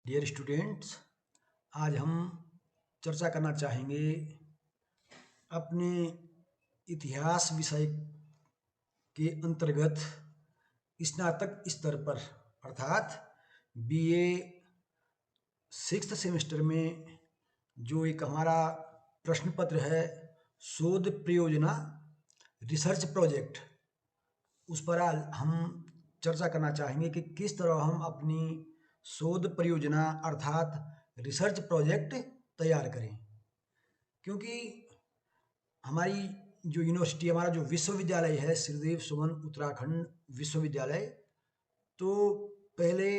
Dear students, आज हम चर्चा करना चाहेंगे अपने इतिहास विषय के अंतर्गत स्नातक स्तर पर अर्थात बीए सिक्स्थ सेमेस्टर में जो एक हमारा प्रश्न पत्र है शोध परियोजना रिसर्च प्रोजेक्ट, उस पर आज हम चर्चा करना चाहेंगे कि किस तरह हम अपनी शोध परियोजना अर्थात रिसर्च प्रोजेक्ट तैयार करें। क्योंकि हमारी जो यूनिवर्सिटी, हमारा जो विश्वविद्यालय है श्रीदेव सुमन उत्तराखंड विश्वविद्यालय, तो पहले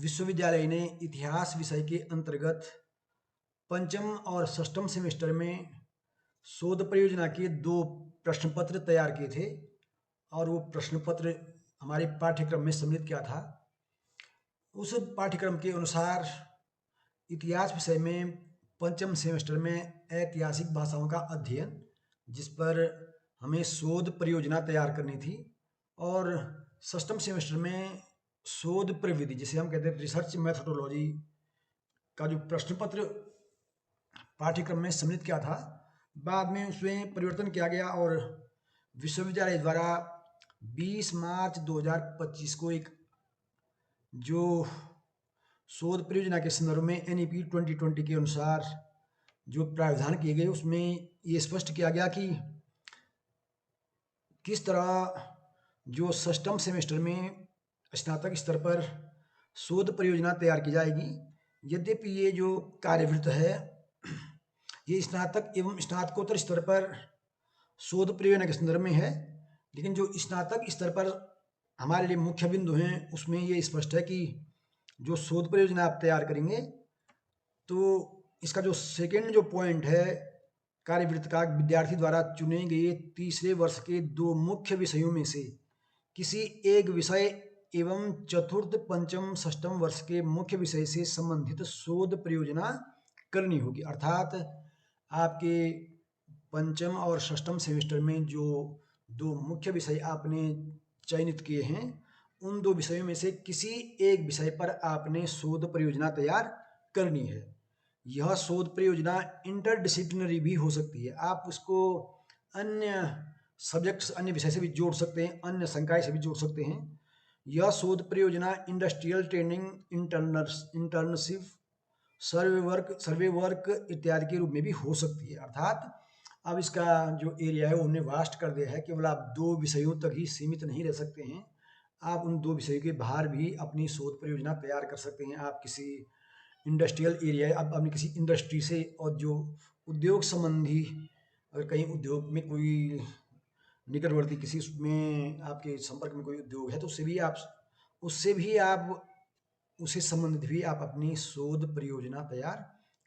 विश्वविद्यालय ने इतिहास विषय के अंतर्गत पंचम और षष्ठम सेमेस्टर में शोध परियोजना के 2 प्रश्न पत्र तैयार किए थे और वो प्रश्न पत्र हमारे पाठ्यक्रम में सम्मिलित किया था। उस पाठ्यक्रम के अनुसार इतिहास विषय में पंचम सेमेस्टर में ऐतिहासिक भाषाओं का अध्ययन, जिस पर हमें शोध परियोजना तैयार करनी थी, और षष्ठम सेमेस्टर में शोध प्रविधि, जिसे हम कहते हैं रिसर्च मेथोडोलॉजी का जो प्रश्न पत्र पाठ्यक्रम में सम्मिलित किया था, बाद में उसमें परिवर्तन किया गया और विश्वविद्यालय द्वारा 20 मार्च 2025 को एक जो शोध परियोजना के संदर्भ में NEP 2020 के अनुसार जो प्रावधान किए गए, उसमें ये स्पष्ट किया गया कि किस तरह जो षष्ठम सेमेस्टर में स्नातक स्तर पर शोध परियोजना तैयार की जाएगी। यद्यपि ये जो कार्यवृत्त है ये स्नातक एवं स्नातकोत्तर स्तर पर शोध परियोजना के संदर्भ में है, लेकिन जो स्नातक स्तर पर हमारे लिए मुख्य बिंदु हैं उसमें ये स्पष्ट है कि जो शोध परियोजना आप तैयार करेंगे तो इसका जो सेकेंड जो पॉइंट है कार्यवृत्त का, विद्यार्थी द्वारा चुने गए तीसरे वर्ष के 2 मुख्य विषयों में से किसी एक विषय एवं चतुर्थ पंचम षष्ठम वर्ष के मुख्य विषय से संबंधित शोध परियोजना करनी होगी। अर्थात आपके पंचम और षष्ठम सेमेस्टर में जो 2 मुख्य विषय आपने चयनित किए हैं, उन 2 विषयों में से किसी एक विषय पर आपने शोध परियोजना तैयार करनी है। यह शोध परियोजना इंटरडिसिप्लिनरी भी हो सकती है। आप उसको अन्य सब्जेक्ट्स, अन्य विषय से भी जोड़ सकते हैं, अन्य संकाय से भी जोड़ सकते हैं। यह शोध परियोजना इंडस्ट्रियल ट्रेनिंग, इंटर्नशिप, सर्वे वर्क इत्यादि के रूप में भी हो सकती है। अर्थात अब इसका जो एरिया है वो हमने वास्ट कर दिया है। केवल आप 2 विषयों तक ही सीमित नहीं रह सकते हैं, आप उन 2 विषयों के बाहर भी अपनी शोध परियोजना तैयार कर सकते हैं। आप किसी इंडस्ट्रियल एरिया है, अब अपनी किसी इंडस्ट्री से और जो उद्योग संबंधी, अगर कहीं उद्योग में कोई निकटवर्ती किसी उसमें आपके संपर्क में कोई उद्योग है तो उससे संबंधित भी आप अपनी शोध परियोजना तैयार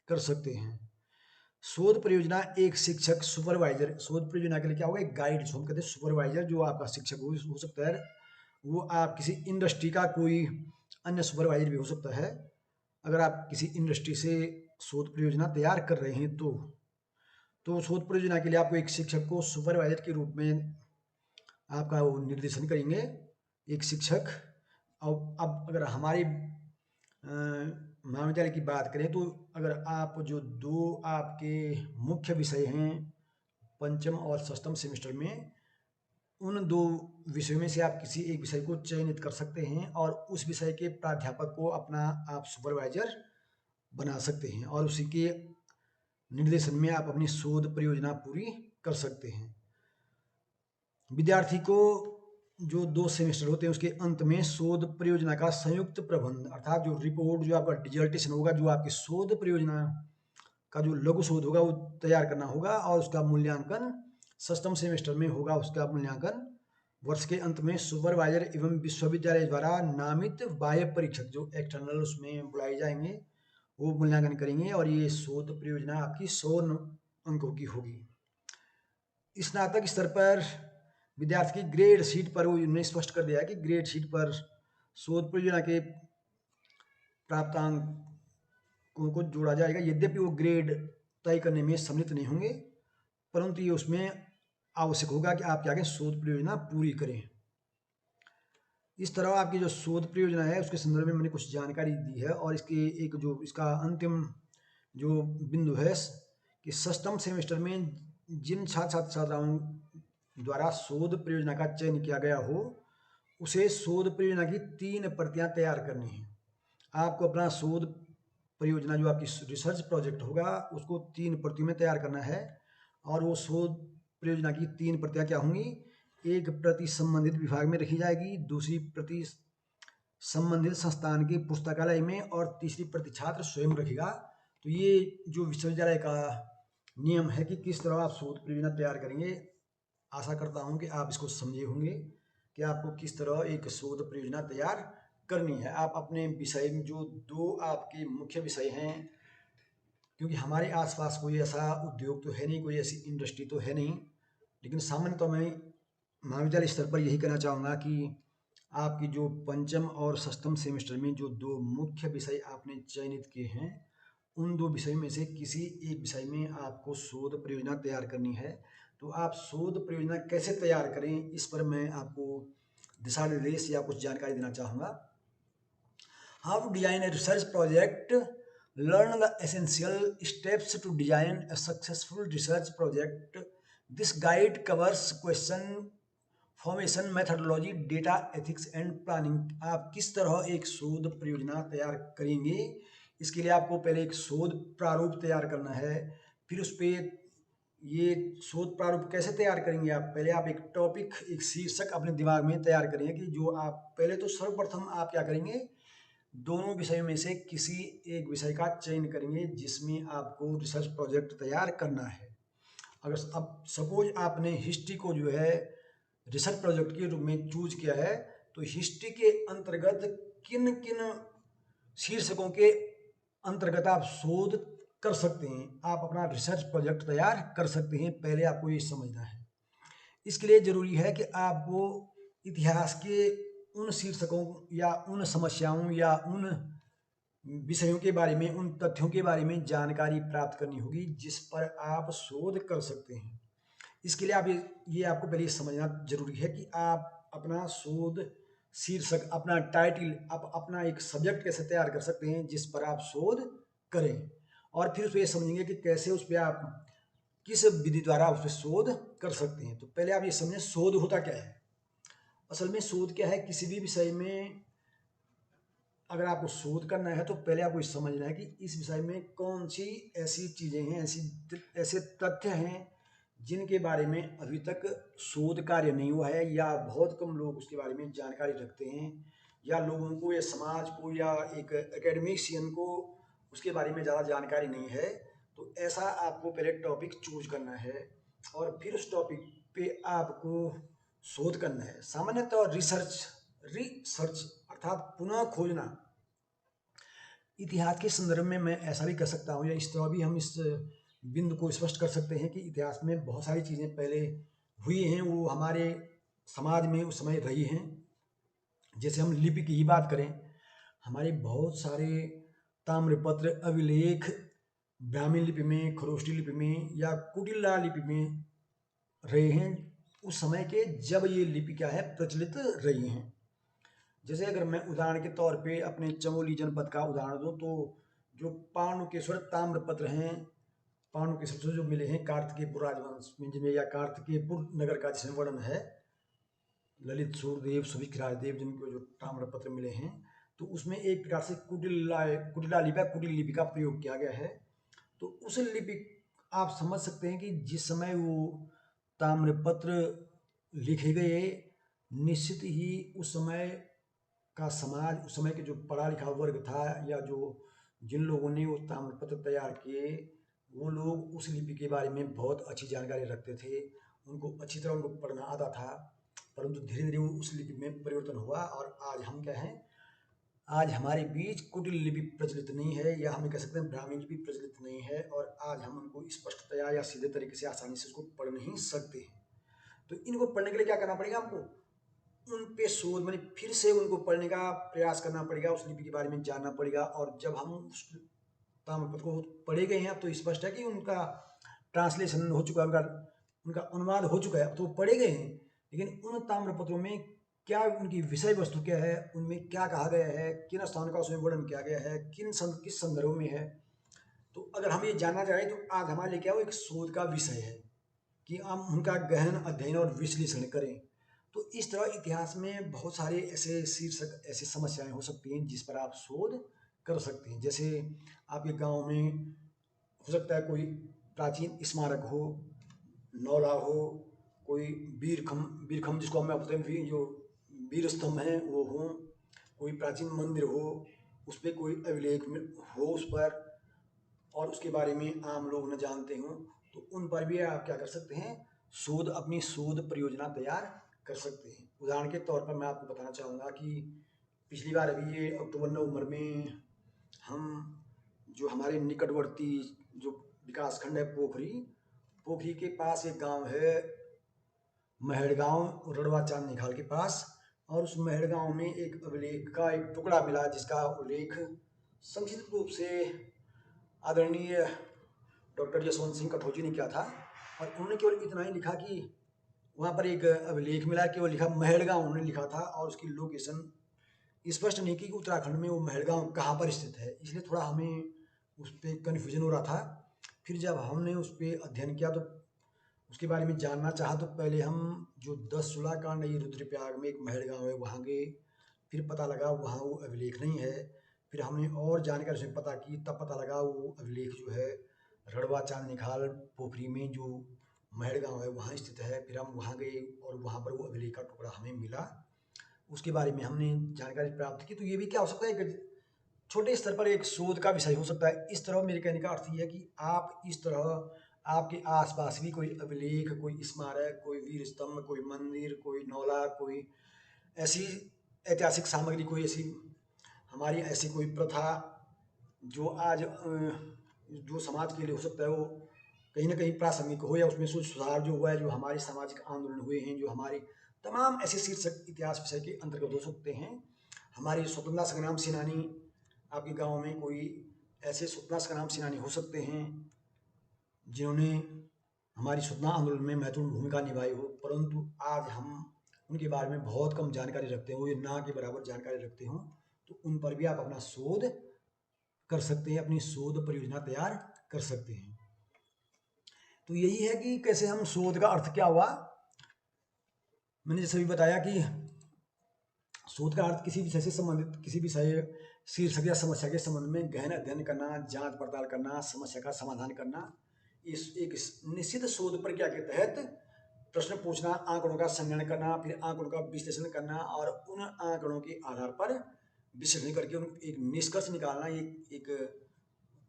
कर सकते हैं। शोध परियोजना एक शिक्षक, सुपरवाइजर, शोध परियोजना के लिए क्या होगा, एक गाइड, जो हम कहते हैं सुपरवाइजर, जो आपका शिक्षक हो सकता है, वो आप किसी इंडस्ट्री का कोई अन्य सुपरवाइजर भी हो सकता है। अगर आप किसी इंडस्ट्री से शोध परियोजना तैयार कर रहे हैं तो शोध परियोजना के लिए आपको एक शिक्षक को सुपरवाइजर के रूप में आपका वो निर्देशन करेंगे, एक शिक्षक। और अब अगर हमारी महाविद्यालय की बात करें तो अगर आप जो 2 आपके मुख्य विषय हैं पंचम और षष्ठम सेमेस्टर में, उन 2 विषयों में से आप किसी एक विषय को चयनित कर सकते हैं और उस विषय के प्राध्यापक को अपना आप सुपरवाइजर बना सकते हैं और उसी के निर्देशन में आप अपनी शोध परियोजना पूरी कर सकते हैं। विद्यार्थी को जो 2 सेमेस्टर होते हैं उसके अंत में शोध परियोजना का संयुक्त प्रबंध, अर्थात जो रिपोर्ट, जो आपका डिजर्टेशन होगा, जो आपकी शोध परियोजना का जो लघु शोध होगा वो तैयार करना होगा और उसका मूल्यांकन षष्ठम सेमेस्टर में होगा। उसका मूल्यांकन वर्ष के अंत में सुपरवाइजर एवं विश्वविद्यालय द्वारा नामित बाह्य परीक्षक, जो एक्सटर्नल उसमें बुलाए जाएंगे, वो मूल्यांकन करेंगे और ये शोध परियोजना आपकी 100 अंकों की होगी। स्नातक स्तर पर विद्यार्थी की ग्रेड शीट पर वो उन्होंने स्पष्ट कर दिया है कि ग्रेड शीट पर शोध परियोजना के प्राप्तांकों को जोड़ा जाएगा। यद्यपि वो ग्रेड तय करने में सम्मिलित नहीं होंगे, परंतु ये उसमें आवश्यक होगा कि आप क्या करें, शोध परियोजना पूरी करें। इस तरह आपकी जो शोध परियोजना है उसके संदर्भ में मैंने कुछ जानकारी दी है, और इसके एक जो इसका अंतिम जो बिंदु है कि सप्तम सेमेस्टर में जिन छात्र छात्राओं द्वारा शोध परियोजना का चयन किया गया हो उसे शोध परियोजना की 3 प्रतियां तैयार करनी है। आपको अपना शोध परियोजना जो आपकी रिसर्च प्रोजेक्ट होगा उसको 3 प्रतियों में तैयार करना है, और वो शोध परियोजना की 3 प्रतियां क्या होंगी? एक प्रति संबंधित विभाग में रखी जाएगी, दूसरी प्रति संबंधित संस्थान के पुस्तकालय में, और तीसरी प्रति छात्र स्वयं रखेगा। तो ये जो विश्वविद्यालय का नियम है कि किस तरह आप शोध परियोजना तैयार करेंगे। आशा करता हूँ कि आप इसको समझे होंगे कि आपको किस तरह एक शोध परियोजना तैयार करनी है। आप अपने विषय में जो 2 आपके मुख्य विषय हैं, क्योंकि हमारे आसपास कोई ऐसा उद्योग तो है नहीं, कोई ऐसी इंडस्ट्री तो है नहीं, लेकिन सामान्य तो मैं महाविद्यालय स्तर पर यही कहना चाहूँगा कि आपकी जो पंचम और सप्तम सेमेस्टर में जो 2 मुख्य विषय आपने चयनित किए हैं उन 2 विषय में से किसी एक विषय में आपको शोध परियोजना तैयार करनी है। तो आप शोध परियोजना कैसे तैयार करें इस पर मैं आपको दिशा निर्देश या कुछ जानकारी देना चाहूँगा। How to design a research project, learn the essential steps to design a successful research project. This guide covers question formation, methodology, data ethics and planning. आप किस तरह एक शोध परियोजना तैयार करेंगे, इसके लिए आपको पहले एक शोध प्रारूप तैयार करना है। फिर उस पर ये शोध प्रारूप कैसे तैयार करेंगे? आप पहले आप एक टॉपिक, एक शीर्षक अपने दिमाग में तैयार करेंगे कि जो आप पहले तो सर्वप्रथम आप क्या करेंगे, दोनों विषयों में से किसी एक विषय का चयन करेंगे जिसमें आपको रिसर्च प्रोजेक्ट तैयार करना है। अगर अब सपोज आपने हिस्ट्री को जो है रिसर्च प्रोजेक्ट के रूप में चूज किया है, तो हिस्ट्री के अंतर्गत किन किन शीर्षकों के अंतर्गत आप शोध कर सकते हैं, आप अपना रिसर्च प्रोजेक्ट तैयार कर सकते हैं, पहले आपको ये समझना है। इसके लिए जरूरी है कि आपको इतिहास के उन शीर्षकों या उन समस्याओं या उन विषयों के बारे में, उन तथ्यों के बारे में जानकारी प्राप्त करनी होगी जिस पर आप शोध कर सकते हैं। इसके लिए आप ये आपको पहले समझना जरूरी है कि आप अपना शोध शीर्षक, अपना टाइटल, आप अपना एक सब्जेक्ट कैसे तैयार कर सकते हैं जिस पर आप शोध करें, और फिर उसको ये समझेंगे कि कैसे उस पर आप किस विधि द्वारा उस पर शोध कर सकते हैं। तो पहले आप ये समझें शोध होता क्या है। असल में शोध क्या है, किसी भी विषय में अगर आपको शोध करना है तो पहले आपको ये समझना है कि इस विषय में कौन सी ऐसी चीज़ें हैं, ऐसे तथ्य हैं जिनके बारे में अभी तक शोध कार्य नहीं हुआ है, या बहुत कम लोग उसके बारे में जानकारी रखते हैं, या लोगों को या समाज को या एक एकेडमिशियन को उसके बारे में ज़्यादा जानकारी नहीं है। तो ऐसा आपको पहले टॉपिक चूज करना है और फिर उस टॉपिक पे आपको शोध करना है। सामान्यतः रिसर्च अर्थात पुनः खोजना, इतिहास के संदर्भ में मैं ऐसा भी कर सकता हूँ, या इस तरह भी हम इस बिंदु को स्पष्ट कर सकते हैं कि इतिहास में बहुत सारी चीज़ें पहले हुई हैं, वो हमारे समाज में उस समय रही हैं। जैसे हम लिपि की ही बात करें, हमारे बहुत सारे ताम्रपत्र, अभिलेख ब्राह्मी लिपि में, खरोष्टी लिपि में या कुटिला लिपि में रहे हैं उस समय के, जब ये लिपि क्या है प्रचलित रही हैं। जैसे अगर मैं उदाहरण के तौर पे अपने चमोली जनपद का उदाहरण दूं, तो जो पाणुकेश्वर ताम्रपत्र हैं, पाणुकेश्वर से जो मिले हैं कार्तिकेयपुर राजवंश में, जिनमें या कार्तिकेयपुर नगर का जिसमें वर्णन है, ललित सूर्यदेव, सुभिक्ष राजदेव, जिनको जो ताम्रपत्र मिले हैं, तो उसमें एक प्रकार से कुटिल लिपि का प्रयोग किया गया है। तो उस लिपि आप समझ सकते हैं कि जिस समय वो ताम्रपत्र लिखे गए, निश्चित ही उस समय का समाज, उस समय के जो पढ़ा लिखा वर्ग था, या जो जिन लोगों ने वो ताम्रपत्र तैयार किए, वो लोग उस लिपि के बारे में बहुत अच्छी जानकारी रखते थे, उनको अच्छी तरह उनको पढ़ना आता था। परंतु धीरे धीरे वो उस लिपि में परिवर्तन हुआ, और आज हम क्या हैं, आज हमारे बीच कुटिल लिपि प्रचलित नहीं है, या हम कह सकते हैं ब्राह्मी लिपि प्रचलित नहीं है, और आज हम उनको स्पष्टतया या सीधे तरीके से आसानी से उसको पढ़ नहीं सकते हैं। तो इनको पढ़ने के लिए क्या करना पड़ेगा, हमको उन पे शोध, मैंने फिर से उनको पढ़ने का प्रयास करना पड़ेगा, उस लिपि के बारे में जानना पड़ेगा। और जब हम उस ताम्रपत्र को पढ़े गए हैं, अब तो स्पष्ट है कि उनका ट्रांसलेशन हो चुका है, उनका अनुवाद हो चुका है, अब तो पढ़े गए हैं। लेकिन उन ताम्रपत्रों में क्या उनकी विषय वस्तु क्या है, उनमें क्या कहा गया है, किन स्थान का उसमें वर्णन किया गया है, किस संदर्भ में है। तो अगर हम ये जानना चाहें तो आज हमारे लिए क्या वो एक शोध का विषय है कि हम उनका गहन अध्ययन और विश्लेषण करें। तो इस तरह इतिहास में बहुत सारे ऐसे शीर्षक, ऐसी समस्याएं हो सकती हैं जिस पर आप शोध कर सकते हैं। जैसे आपके गांव में हो सकता है कोई प्राचीन स्मारक हो, नौला हो, कोई वीरखम जिसको हम बोलते हैं, जो वीर स्तंभ हैं वो हों, कोई प्राचीन मंदिर हो, उस पर कोई अभिलेख हो उस पर, और उसके बारे में आम लोग न जानते हों, तो उन पर भी आप क्या कर सकते हैं, अपनी शोध परियोजना तैयार कर सकते हैं। उदाहरण के तौर पर मैं आपको बताना चाहूँगा कि पिछली बार अभी ये अक्टूबर नवंबर में हम जो हमारे निकटवर्ती जो विकास खंड है पोखरी, पोखरी के पास एक गांव है महड़गांव, रड़वा चांद निखाल के पास, और उस महड़गांव में एक अभिलेख का एक टुकड़ा मिला जिसका उल्लेख संक्षिप्त रूप से आदरणीय डॉक्टर यशवंत सिंह कठोजी ने किया था। और उन्होंने केवल इतना ही लिखा कि वहाँ पर एक अभिलेख मिला, केवल लिखा महड़गांव उन्होंने लिखा था, और उसकी लोकेशन स्पष्ट नहीं की कि उत्तराखंड में वो महड़गांव कहाँ पर स्थित है, इसलिए थोड़ा हमें उस पर कन्फ्यूजन हो रहा था। फिर जब हमने उस पर अध्ययन किया तो उसके बारे में जानना चाहा, तो पहले हम जो 10 सुलाकांड ये रुद्रप्रयाग में एक महड़गांव है वहाँ गए, फिर पता लगा वहाँ वो अभिलेख नहीं है। फिर हमने और जानकारी उसमें पता की, तब पता लगा वो अभिलेख जो है रड़वा चांद निखाल पोखरी में जो महड़गांव है वहाँ स्थित है। फिर हम वहाँ गए और वहाँ पर वो अभिलेख का टुकड़ा हमें मिला, उसके बारे में हमने जानकारी प्राप्त की। तो ये भी क्या हो सकता है, एक छोटे स्तर पर एक शोध का विषय हो सकता है। इस तरह मेरे कहने का अर्थ ये है कि आप इस तरह आपके आसपास भी कोई अभिलेख, कोई स्मारक, कोई वीर स्तंभ, कोई मंदिर, कोई नौला, कोई ऐसी ऐतिहासिक सामग्री, कोई ऐसी हमारी ऐसी कोई प्रथा जो आज जो समाज के लिए हो सकता है वो कहीं ना कहीं प्रासंगिक हो, या उसमें कुछ सुधार जो हुआ है, जो हमारे सामाजिक आंदोलन हुए हैं, जो हमारी तमाम ऐसे शीर्षक इतिहास विषय के अंतर्गत हो सकते हैं। हमारे स्वतंत्रता संग्राम सेनानी, आपके गांव में कोई ऐसे स्वतंत्रता संग्राम सेनानी हो सकते हैं जिन्होंने हमारी स्वतंत्रता आंदोलन में महत्वपूर्ण भूमिका निभाई हो, परंतु आज हम उनके बारे में बहुत कम जानकारी रखते हो, ये ना के बराबर जानकारी रखते हो। तो उन पर भी आप अपना शोध कर सकते हैं, अपनी शोध परियोजना तैयार कर सकते हैं। तो यही है कि कैसे हम शोध का अर्थ क्या हुआ, मैंने जैसे भी बताया कि शोध का अर्थ किसी विषय से संबंधित, किसी विषय, शीर्षक या समस्या के संबंध में गहन अध्ययन करना, जांच पड़ताल करना, समस्या का समाधान करना। इस एक निश्चित शोध प्रक्रिया के तहत प्रश्न पूछना, आंकड़ों का संग्रहण करना, फिर आंकड़ों का विश्लेषण करना, और उन आंकड़ों के आधार पर विश्लेषण करके एक निष्कर्ष निकालना। एक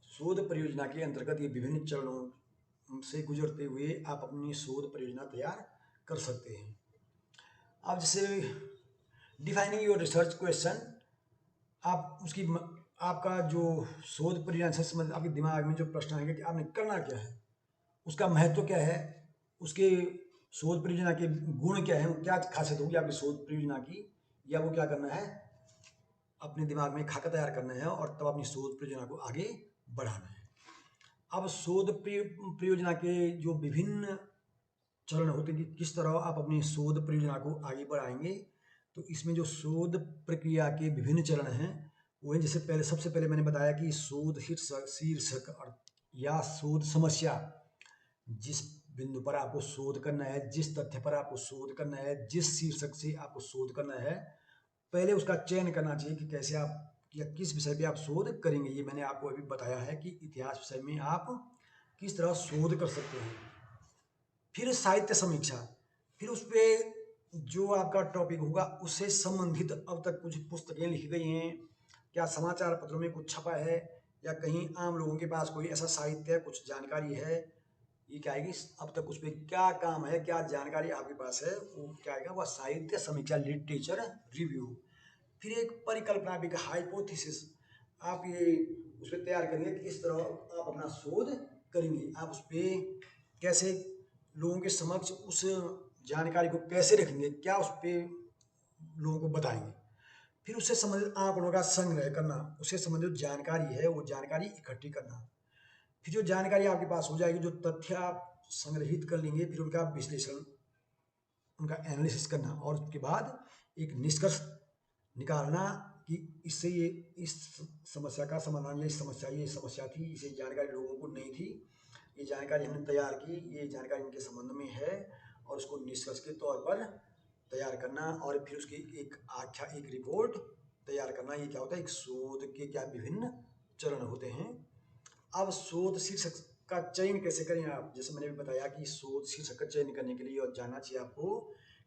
शोध परियोजना के अंतर्गत ये विभिन्न चरणों से गुजरते हुए आप अपनी शोध परियोजना तैयार कर सकते हैं। अब जैसे डिफाइनिंग योर रिसर्च क्वेश्चन, आप उसकी आपका जो शोध परियोजना से संबंधित आपके दिमाग में जो प्रश्न आएंगे कि आपने करना क्या है, उसका महत्व क्या है, उसके शोध परियोजना के गुण क्या है, क्या खासियत होगी आपकी शोध परियोजना की, या वो क्या करना है, अपने दिमाग में खाका तैयार करना है और तब अपनी शोध परियोजना को आगे बढ़ाना है। अब शोध परियोजना के जो विभिन्न चरण होते हैं कि किस तरह आप अपनी शोध परियोजना को आगे बढ़ाएंगे, तो इसमें जो शोध प्रक्रिया के विभिन्न चरण हैं वो है, जैसे सबसे पहले मैंने बताया कि शोध शीर्षक या शोध समस्या, जिस बिंदु पर आपको शोध करना है, जिस तथ्य पर आपको शोध करना है, जिस शीर्षक से आपको शोध करना है, पहले उसका चयन करना चाहिए कि कैसे आप या किस विषय पे आप शोध करेंगे। ये मैंने आपको अभी बताया है कि इतिहास विषय में आप किस तरह शोध कर सकते हैं। फिर साहित्य समीक्षा, फिर उस पर जो आपका टॉपिक होगा उससे संबंधित अब तक कुछ पुस्तकें लिखी गई हैं, क्या समाचार पत्रों में कुछ छपा है, या कहीं आम लोगों के पास कोई ऐसा साहित्य है, कुछ जानकारी है, ये क्या आएगी, अब तक उस पर क्या काम है, क्या जानकारी आपके पास है, वो क्या आएगा, वह साहित्य समीक्षा, लिटरेचर रिव्यू। फिर एक परिकल्पना, एक हाइपोथेसिस, आप ये उस पर तैयार करेंगे कि इस तरह आप अपना शोध करेंगे, आप उस पर कैसे लोगों के समक्ष उस जानकारी को कैसे रखेंगे, क्या उस पर लोगों को बताएंगे। फिर उससे संबंधित आंकड़ों का संग्रह करना, उससे संबंधित जानकारी है वो जानकारी इकट्ठी करना। फिर जो जानकारी आपके पास हो जाएगी, जो तथ्य आप संग्रहित कर लेंगे, फिर उनका विश्लेषण, उनका एनालिसिस करना, और उसके बाद एक निष्कर्ष निकालना कि इससे ये इस समस्या का समाधान, ये समस्या थी, इसे जानकारी लोगों को नहीं थी, ये जानकारी हमने तैयार की, ये जानकारी इनके संबंध में है, और उसको निष्कर्ष के तौर पर तैयार करना, और फिर उसकी एक रिपोर्ट तैयार करना। ये क्या होता है, एक शोध के क्या विभिन्न चरण होते हैं। अब शोध शीर्षक का चयन कैसे करें आप, जैसे मैंने भी बताया कि शोध शीर्षक का चयन करने के लिए और जानना चाहिए आपको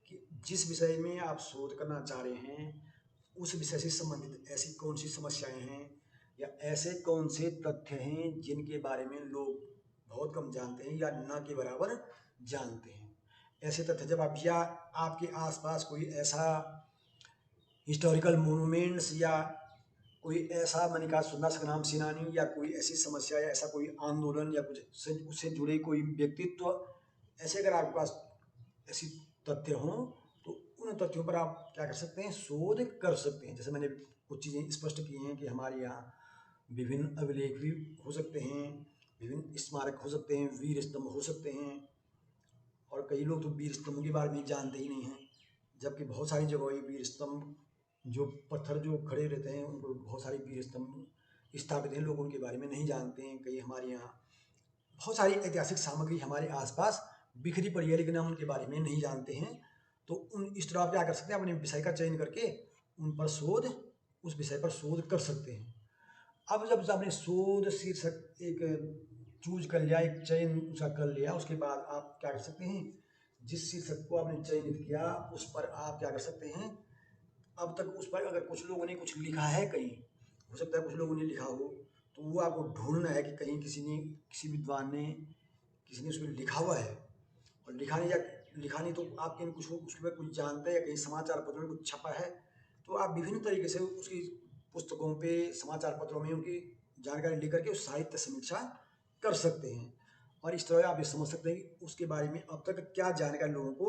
कि जिस विषय में आप शोध करना चाह रहे हैं उस विषय से संबंधित ऐसी कौन सी समस्याएं हैं या ऐसे कौन से तथ्य हैं जिनके बारे में लोग बहुत कम जानते हैं या न के बराबर जानते हैं। ऐसे तथ्य जब आप, या आपके आसपास कोई ऐसा हिस्टोरिकल मोनूमेंट्स या कोई ऐसा मैंने कहा स्वतंत्रता संग्राम सेनानी या कोई ऐसी समस्या या ऐसा कोई आंदोलन या कुछ से उससे जुड़े कोई व्यक्तित्व, ऐसे अगर आपके पास ऐसी तथ्य हों तो उन तथ्यों पर आप क्या कर सकते हैं, शोध कर सकते हैं। जैसे मैंने कुछ चीज़ें स्पष्ट की हैं कि हमारे यहाँ विभिन्न अभिलेख भी हो सकते हैं, विभिन्न स्मारक हो सकते हैं, वीर स्तंभ हो सकते हैं, और कई लोग तो वीर स्तंभ के बारे में जानते ही नहीं हैं, जबकि बहुत सारी जगह ये वीर स्तंभ जो पत्थर जो खड़े रहते हैं उनको बहुत सारे वीर स्तंभ स्थापित हैं, लोग उनके बारे में नहीं जानते हैं। कई हमारे यहाँ बहुत सारी ऐतिहासिक सामग्री हमारे आसपास बिखरी पड़ी है लेकिन हम उनके बारे में नहीं जानते हैं। तो इस तरह आप क्या कर सकते हैं, अपने विषय का चयन करके उन पर शोध, उस विषय पर शोध कर सकते हैं। अब जब आपने शोध शीर्षक एक चूज कर लिया, एक चयन उसका कर लिया, उसके बाद आप क्या कर सकते हैं, जिस शीर्षक को आपने चयनित किया उस पर आप क्या कर सकते हैं, अब तक उस पर अगर कुछ लोगों ने कुछ लिखा है, कहीं हो सकता है कुछ लोगों ने लिखा हो, तो वो आपको ढूंढना है कि कहीं किसी विद्वान ने किसी ने उसमें लिखा हुआ है, और लिखा नहीं तो आपके कुछ उसके बाद कुछ जानते हैं या कहीं समाचार पत्रों में कुछ छपा है, तो आप विभिन्न तरीके से उसकी पुस्तकों पे, समाचार पत्रों में उनकी जानकारी लेकर के उस साहित्य समीक्षा कर सकते हैं। और इस तरह आप ये समझ सकते हैं कि उसके बारे में अब तक क्या जानकारी लोगों को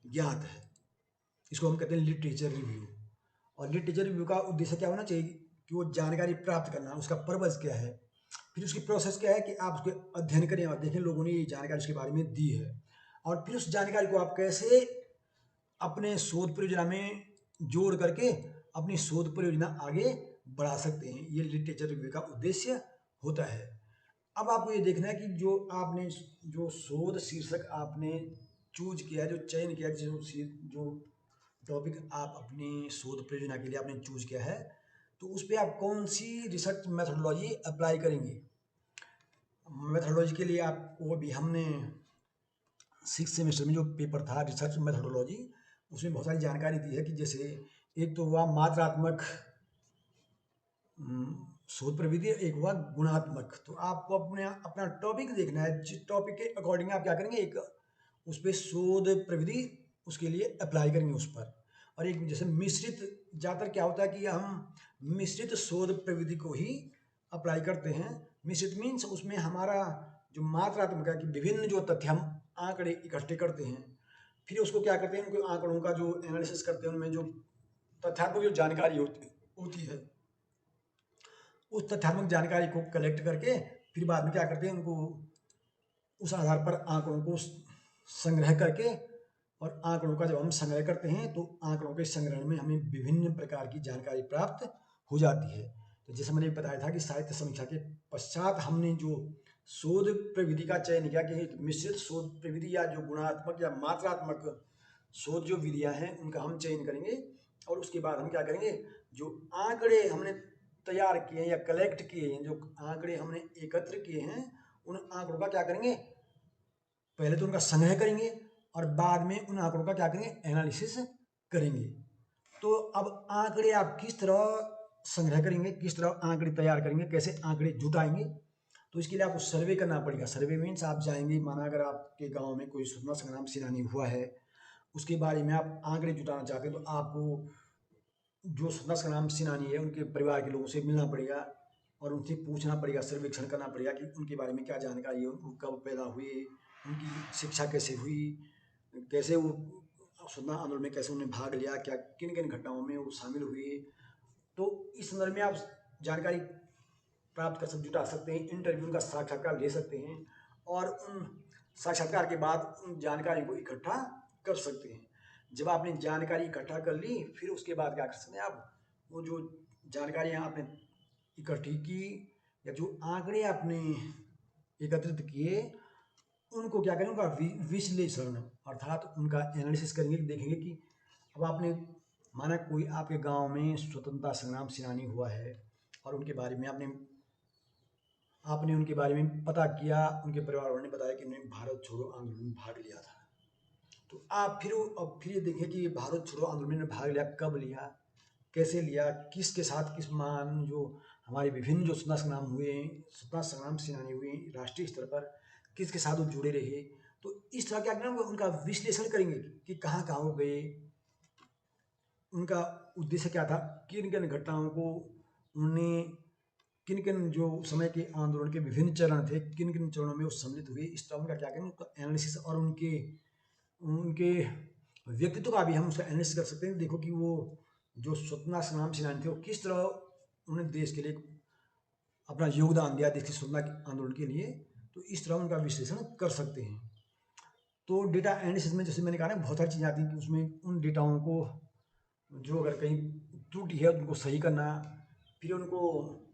ज्ञात है। इसको हम कहते हैं लिटरेचर रिव्यू। और लिटरेचर रिव्यू का उद्देश्य क्या होना चाहिए कि वो जानकारी प्राप्त करना, उसका पर्पज क्या है, फिर उसकी प्रोसेस क्या है कि आप उसके अध्ययन करें और देखें लोगों ने ये जानकारी उसके बारे में दी है, और फिर उस जानकारी को आप कैसे अपने शोध परियोजना में जोड़ करके अपनी शोध परियोजना आगे बढ़ा सकते हैं। ये लिटरेचर रिव्यू का उद्देश्य होता है। अब आपको ये देखना है कि जो शोध शीर्षक आपने चूज किया है, जो चयन किया है, जो टॉपिक आप अपनी शोध परियोजना के लिए आपने चूज किया है, तो उस पर आप कौन सी रिसर्च मेथोडोलॉजी अप्लाई करेंगे। मेथोडोलॉजी के लिए आपको भी हमने 6th सेमेस्टर में जो पेपर था रिसर्च मेथोडोलॉजी, उसमें बहुत सारी जानकारी दी है कि जैसे एक तो हुआ मात्रात्मक शोध प्रविधि, एक हुआ गुणात्मक। तो आपको अपना टॉपिक देखना है, जिस टॉपिक के अकॉर्डिंग आप क्या करेंगे, एक उस पर शोध प्रविधि उसके लिए अप्लाई करेंगे उस पर। और एक जैसे मिश्रित, ज़्यादातर क्या होता है कि हम मिश्रित शोध प्रविधि को ही अप्लाई करते हैं। मिश्रित मीन्स उसमें हमारा जो मात्रात्मक है कि विभिन्न जो तथ्य हम आंकड़े इकट्ठे करते हैं, फिर उसको क्या करते हैं, उनको आंकड़ों का जो एनालिसिस करते हैं, उनमें जो तथ्यात्मक जो जानकारी होती है, उस तथ्यात्मक जानकारी को कलेक्ट करके फिर बाद में क्या करते हैं, उनको उस आधार पर आंकड़ों को संग्रह करके, और आंकड़ों का जब हम संग्रह करते हैं तो आंकड़ों के संग्रहण में हमें विभिन्न प्रकार की जानकारी प्राप्त हो जाती है। तो जैसे मैंने बताया था कि साहित्य समीक्षा के पश्चात हमने जो शोध प्रविधि का चयन किया कि मिश्रित शोध प्रविधि या जो गुणात्मक या मात्रात्मक शोध जो विधियां हैं उनका हम चयन करेंगे, और उसके बाद हम क्या करेंगे, जो आंकड़े हमने तैयार किए हैं या कलेक्ट किए हैं, जो आंकड़े हमने एकत्र किए हैं, उन आंकड़ों का क्या करेंगे, पहले तो उनका संग्रह करेंगे और बाद में उन आंकड़ों का क्या करेंगे, एनालिसिस करेंगे। तो अब आंकड़े आप किस तरह संग्रह करेंगे, किस तरह आंकड़े तैयार करेंगे, कैसे आंकड़े जुटाएंगे, तो इसके लिए आपको सर्वे करना पड़ेगा। सर्वे मीन्स आप जाएंगे, माना अगर आपके गांव में कोई स्वतंत्रता संग्राम सेनानी हुआ है, उसके बारे में आप आंकड़े जुटाना चाहते हैं, तो आपको जो स्वतंत्रता संग्राम सेनानी है उनके परिवार के लोगों से मिलना पड़ेगा और उनसे पूछना पड़ेगा, सर्वेक्षण करना पड़ेगा कि उनके बारे में क्या जानकारी है, वो कब पैदा हुए, उनकी शिक्षा कैसे हुई, कैसे वो स्वतंत्रता आंदोलन में कैसे उन्होंने भाग लिया, क्या किन किन घटनाओं में वो शामिल हुए। तो इस संदर्भ में आप जानकारी प्राप्त कर जुटा सकते हैं, इंटरव्यू का साक्षात्कार ले सकते हैं, और उन साक्षात्कार के बाद उन जानकारी को इकट्ठा कर सकते हैं। जब आपने जानकारी इकट्ठा कर ली, फिर उसके बाद क्या कर सकते हैं आप, वो जो जानकारियाँ आपने इकट्ठी की या जो आंकड़े आपने एकत्रित किए, उनको क्या करें, उनका विश्लेषण अर्थात उनका एनालिसिस करेंगे, देखेंगे कि अब आपने माना कोई आपके गांव में स्वतंत्रता संग्राम सेनानी हुआ है और उनके बारे में आपने आपने उनके बारे में पता किया, उनके परिवार वालों ने बताया कि उन्होंने भारत छोड़ो आंदोलन में भाग लिया था। तो आप फिर ये देखिए कि भारत छोड़ो आंदोलन में भाग लिया, कब लिया, कैसे लिया, किसके साथ, किस महान जो हमारे विभिन्न जो स्वतंत्रता संग्राम हुए, स्वतंत्रता संग्राम सेनानी हुए राष्ट्रीय स्तर पर, किसके साथ वो जुड़े रहे। तो इस तरह क्या करना, उनका विश्लेषण करेंगे कि कहाँ कहाँ वो गए, उनका उद्देश्य क्या था, किन किन घटनाओं को उन्होंने, किन किन जो समय के आंदोलन के विभिन्न चरण थे, किन किन चरणों में वो सम्मिलित हुए, इस तरह उनका क्या करें, उनका एनालिसिस और उनके उनके व्यक्तित्व का भी हम उसका एनालिसिस कर सकते हैं। देखो कि वो जो स्वतंत्रता संग्राम सेनानी थे वो किस तरह उन्होंने देश के लिए अपना योगदान दिया, देश की स्वतंत्रता के आंदोलन के लिए, तो इस तरह उनका विश्लेषण कर सकते हैं। तो डेटा एनालिसिस में जैसे मैंने कहा ना, बहुत सारी चीज़ें आती हैं कि उसमें उन डेटाओं को जो अगर कहीं त्रुटि है उनको सही करना, फिर उनको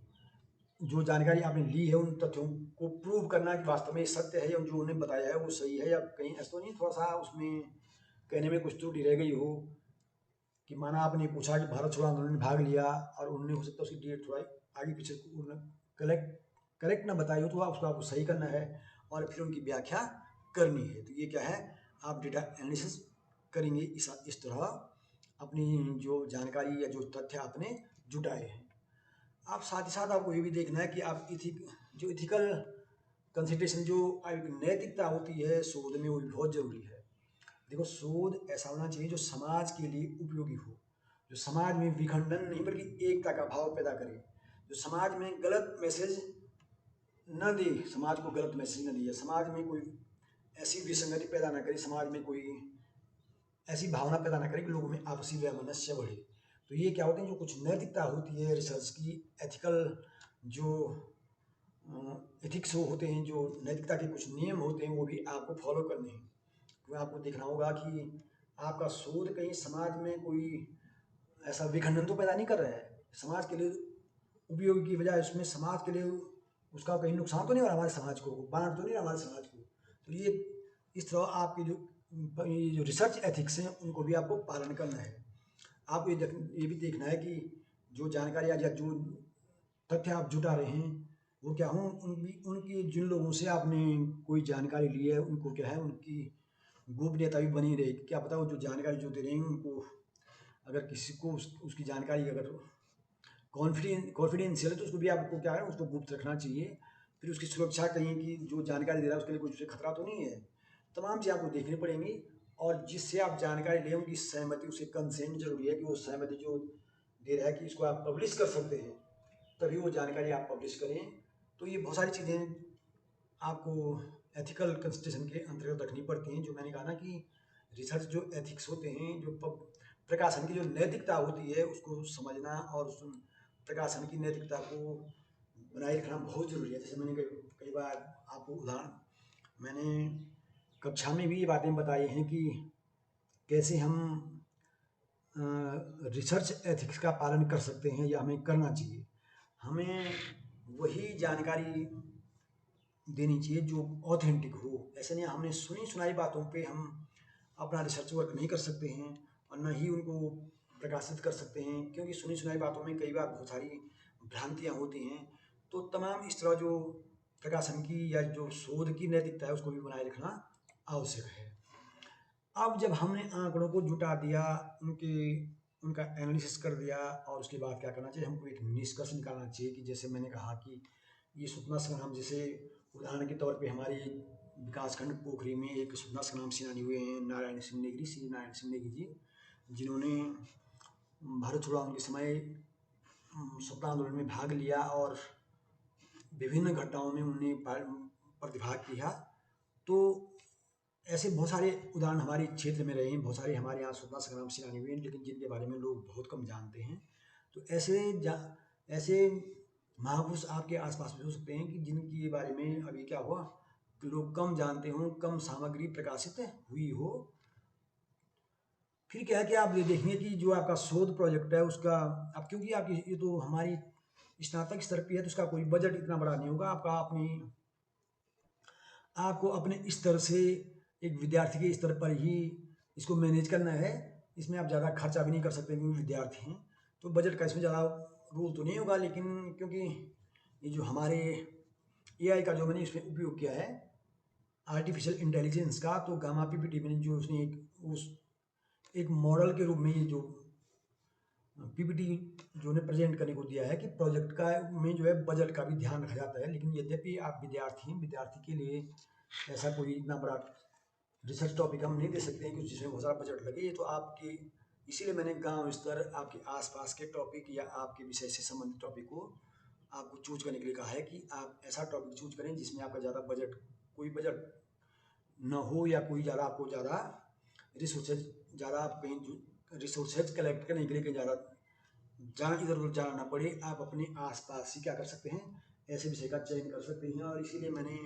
जो जानकारी आपने ली है उन तथ्यों को प्रूव करना कि वास्तव में ये सत्य है या जो उन्हें बताया है वो सही है, या कहीं ऐसा तो नहीं थोड़ा सा उसमें कहने में कुछ त्रुटि रह गई हो, कि माना आपने पूछा कि भारत छोड़ो आंदोलन में भाग लिया और उन्होंने हो सकता है उसकी डेट थोड़ा आगे पीछे कलेक्ट करेक्ट ना बताई हो, तो उसको आपको सही करना है और फिर उनकी व्याख्या करनी है। तो ये क्या है, आप डेटा एनालिसिस करेंगे इस तरह अपनी जो जानकारी या जो तथ्य आपने जुटाए हैं। आप साथ ही साथ आपको ये भी देखना है कि आप जो इथिकल कंसिडरेशन, जो नैतिकता होती है शोध में, वो भी बहुत जरूरी है। देखो, शोध ऐसा होना चाहिए जो समाज के लिए उपयोगी हो, जो समाज में विखंडन नहीं बल्कि एकता का भाव पैदा करे, जो समाज में गलत मैसेज न दे, समाज को गलत मैसेज न दिए, समाज में कोई ऐसी विसंगति पैदा ना करे, समाज में कोई ऐसी भावना पैदा ना करे कि लोगों में आपसी वैमनस्य बढ़े। तो ये क्या होते हैं, जो कुछ नैतिकता होती है रिसर्च की, एथिकल जो एथिक्स होते हैं, जो नैतिकता के कुछ नियम होते हैं, वो भी आपको फॉलो करने हैं। तो आपको देखना होगा कि आपका शोध कहीं समाज में कोई ऐसा विखंडन तो पैदा नहीं कर रहा है, समाज के लिए उपयोग की बजाय उसमें समाज के लिए उसका कहीं नुकसान तो नहीं हो रहा, हमारे समाज को बांट तो नहीं रहा हमारे समाज को। तो ये इस तरह आपके जो रिसर्च एथिक्स हैं उनको भी आपको पालन करना है। आपको ये भी देखना है कि जो जानकारी या जो तथ्य आप जुटा रहे हैं वो क्या हों, उनकी जिन लोगों से आपने कोई जानकारी ली है उनको क्या है, उनकी गोपनीयता भी बनी रहे। क्या पता वो जो जानकारी जो दे रहे हैं उनको अगर किसी को उसकी जानकारी अगर कॉन्फिडेंशियल है तो उसको भी आपको क्या है, उसको गुप्त रखना चाहिए। फिर उसकी सुरक्षा कहीं की जो जानकारी दे रहा है उसके लिए कुछ उसे खतरा तो नहीं है, तमाम चीज़ आपको देखनी पड़ेंगी। और जिससे आप जानकारी लें उनकी सहमति, उसके कंसेंट जरूरी है कि वो सहमति जो दे रहा है कि इसको आप पब्लिश कर सकते हैं, तभी वो जानकारी आप पब्लिश करें। तो ये बहुत सारी चीज़ें आपको एथिकल कंसिडरेशन के अंतर्गत रखनी पड़ती हैं। जो मैंने कहा ना कि रिसर्च जो एथिक्स होते हैं, जो प्रकाशन की जो नैतिकता होती है उसको समझना और उस प्रकाशन की नैतिकता को बनाए रखना बहुत ज़रूरी है। जैसे मैंने कई बार आपको उदाहरण मैंने कक्षा में भी ये बातें बताई हैं कि कैसे हम रिसर्च एथिक्स का पालन कर सकते हैं या हमें करना चाहिए। हमें वही जानकारी देनी चाहिए जो ऑथेंटिक हो। ऐसे नहीं हमने सुनी सुनाई बातों पे हम अपना रिसर्च वर्क नहीं कर सकते हैं और न ही उनको प्रकाशित कर सकते हैं, क्योंकि सुनी सुनाई बातों में कई बार बहुत सारी भ्रांतियाँ होती हैं। तो तमाम इस तरह जो प्रकाशन की या जो शोध की नैतिकता है उसको भी बनाए रखना आवश्यक है। अब जब हमने आंकड़ों को जुटा दिया, उनका एनालिसिस कर दिया और उसके बाद क्या करना चाहिए, हमको एक निष्कर्ष निकालना चाहिए कि जैसे मैंने कहा कि ये स्वतंत्रता संग्राम, जैसे उदाहरण के तौर पे हमारी विकासखंड पोखरी में एक स्वतंत्रता संग्राम सेनानी हुए हैं नारायण सिंह नेगी, श्री नारायण सिंह नेगी जी, जिन्होंने भारत छोड़ो आंदोलन के समय स्वतंत्रता आंदोलन में भाग लिया और विभिन्न घटनाओं में उन्होंने प्रतिभाग किया। तो ऐसे बहुत सारे उदाहरण हमारे क्षेत्र में रहे हैं, बहुत सारे हमारे यहाँ स्वतंत्रता संग्राम सेनानी हुए हैं, लेकिन जिनके बारे में लोग बहुत कम जानते हैं। तो ऐसे महापुरुष आपके आसपास भी हो सकते हैं कि जिनके बारे में अभी क्या हुआ लोग कम जानते हों, कम सामग्री प्रकाशित हुई हो। फिर क्या है कि आप ये देखेंगे कि जो आपका शोध प्रोजेक्ट है उसका, अब क्योंकि आपकी ये तो हमारी स्नातक स्तर की है तो उसका कोई बजट इतना बड़ा नहीं होगा आपका, अपनी आपको अपने स्तर से एक विद्यार्थी के स्तर पर ही इसको मैनेज करना है। इसमें आप ज़्यादा खर्चा भी नहीं कर सकते क्योंकि विद्यार्थी हैं, तो बजट का इसमें ज़्यादा रोल तो नहीं होगा। लेकिन क्योंकि ये जो हमारे एआई का जो मैंने इसमें उपयोग किया है, आर्टिफिशियल इंटेलिजेंस का, तो गामा पीपीटी में जो उसने एक मॉडल के रूप में ये जो पीपीटी जो ने प्रेजेंट करने को दिया है कि प्रोजेक्ट का में जो है बजट का भी ध्यान रखा जाता है। लेकिन यद्यपि आप विद्यार्थी हैं, विद्यार्थी के लिए ऐसा कोई इतना बड़ा रिसर्च टॉपिक हम नहीं दे सकते हैं कि जिसमें बहुत सारा बजट लगे। ये तो आपके, इसीलिए मैंने गांव स्तर, आपके आसपास के टॉपिक या आपके विषय से संबंधित टॉपिक को आपको चूज करने के लिए कहा है कि आप ऐसा टॉपिक चूज करें जिसमें आपका ज़्यादा बजट, कोई बजट न हो या कोई ज़्यादा आपको ज़्यादा रिसोर्सेज, ज़्यादा आप कहीं रिसोर्सेज कलेक्ट करने के लिए कहीं ज़्यादा जहाँ इधर उधर जाना ना पड़े। आप अपने आसपास ही क्या कर सकते हैं, ऐसे विषय का चयन कर सकते हैं। और इसीलिए मैंने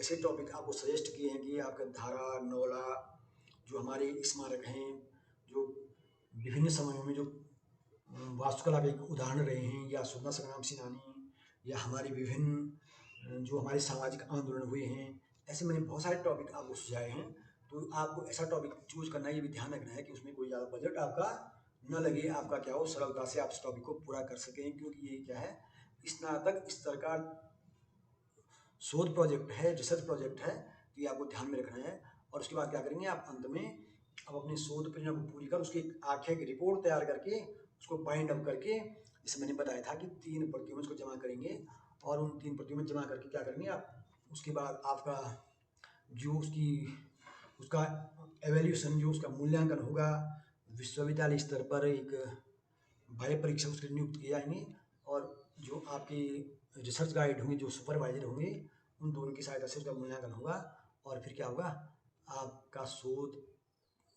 ऐसे टॉपिक आपको सजेस्ट किए हैं कि आपका धारा, नौला, जो हमारे स्मारक हैं, जो विभिन्न समयों में जो वास्तुकला के उदाहरण रहे हैं, या स्वतंत्रता संग्राम सेनानी, या हमारे विभिन्न जो हमारे सामाजिक आंदोलन हुए हैं, ऐसे मैंने बहुत सारे टॉपिक आपको सुझाए हैं। तो आपको ऐसा टॉपिक चूज करना है, ये भी ध्यान रखना है कि उसमें कोई ज़्यादा बजट आपका न लगे, आपका क्या हो, सरलता से आप इस टॉपिक को पूरा कर सकें। क्योंकि ये क्या है, स्नातक स्तर का शोध प्रोजेक्ट है, रिसर्च प्रोजेक्ट है, तो ये आपको ध्यान में रखना है। और उसके बाद क्या करेंगे आप, अंत में आप अपनी शोध परियोजना को पूरी कर उसकी आखिर की रिपोर्ट तैयार करके उसको बाइंड अप करके, जैसे मैंने बताया था कि 3 प्रतियों में उसको जमा करेंगे। और उन 3 प्रतियों में जमा करके क्या करेंगे आप, उसके बाद आपका जो उसका एवेल्यूशन, जो उसका मूल्यांकन होगा, विश्वविद्यालय स्तर पर एक बाह्य परीक्षक उसके लिए नियुक्त किए जाएंगे। और जो आपके रिसर्च गाइड होंगे, जो सुपरवाइजर होंगे, उन दोनों की सहायता से उसका मूल्यांकन होगा। और फिर क्या होगा, आपका शोध,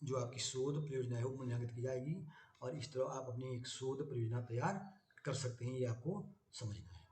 जो आपकी शोध परियोजना है वो मूल्यांकित की जाएगी। और इस तरह आप अपनी एक शोध परियोजना तैयार कर सकते हैं। ये आपको समझना है।